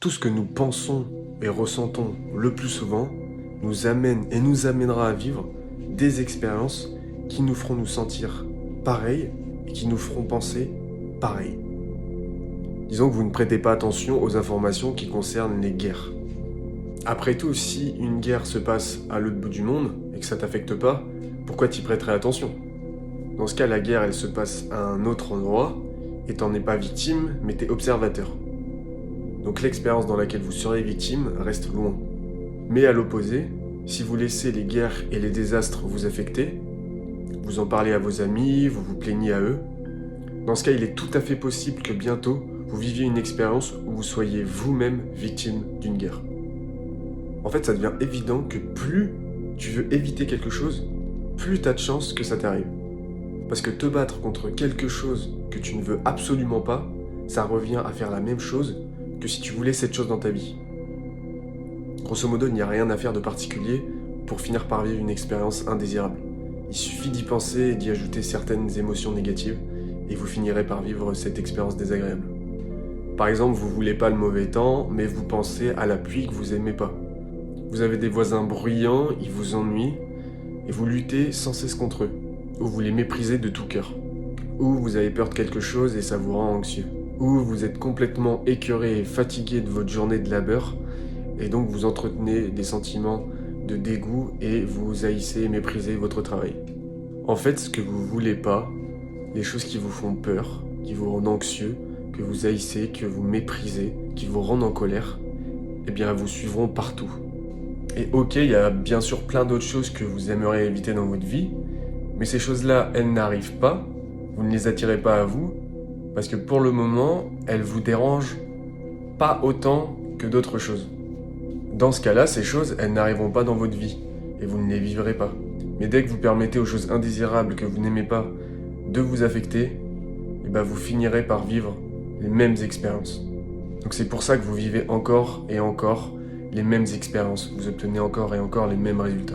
Tout ce que nous pensons et ressentons le plus souvent nous amène et nous amènera à vivre des expériences qui nous feront nous sentir pareil et qui nous feront penser pareil. Disons que vous ne prêtez pas attention aux informations qui concernent les guerres. Après tout, si une guerre se passe à l'autre bout du monde et que ça t'affecte pas, pourquoi t'y prêterais attention? Dans ce cas, la guerre, elle se passe à un autre endroit et t'en es pas victime, mais t'es observateur. Donc l'expérience dans laquelle vous serez victime reste loin. Mais à l'opposé, si vous laissez les guerres et les désastres vous affecter, vous en parlez à vos amis, vous vous plaignez à eux, dans ce cas, il est tout à fait possible que bientôt, vous viviez une expérience où vous soyez vous-même victime d'une guerre. En fait, ça devient évident que plus tu veux éviter quelque chose, plus tu as de chances que ça t'arrive. Parce que te battre contre quelque chose que tu ne veux absolument pas, ça revient à faire la même chose que si tu voulais cette chose dans ta vie. Grosso modo, il n'y a rien à faire de particulier pour finir par vivre une expérience indésirable. Il suffit d'y penser et d'y ajouter certaines émotions négatives et vous finirez par vivre cette expérience désagréable. Par exemple, vous voulez pas le mauvais temps, mais vous pensez à la pluie que vous aimez pas. Vous avez des voisins bruyants, ils vous ennuient, et vous luttez sans cesse contre eux. Ou vous les méprisez de tout cœur. Ou vous avez peur de quelque chose et ça vous rend anxieux. Ou vous êtes complètement écœuré et fatigué de votre journée de labeur, et donc vous entretenez des sentiments de dégoût et vous haïssez et méprisez votre travail. En fait, ce que vous voulez pas, les choses qui vous font peur, qui vous rendent anxieux, que vous haïssez, que vous méprisez, qui vous rendent en colère, eh bien, elles vous suivront partout. Et ok, il y a bien sûr plein d'autres choses que vous aimeriez éviter dans votre vie, mais ces choses-là, elles n'arrivent pas, vous ne les attirez pas à vous, parce que pour le moment, elles vous dérangent pas autant que d'autres choses. Dans ce cas-là, ces choses, elles n'arriveront pas dans votre vie, et vous ne les vivrez pas. Mais dès que vous permettez aux choses indésirables que vous n'aimez pas de vous affecter, eh ben vous finirez par vivre les mêmes expériences. Donc c'est pour ça que vous vivez encore et encore les mêmes expériences, vous obtenez encore et encore les mêmes résultats.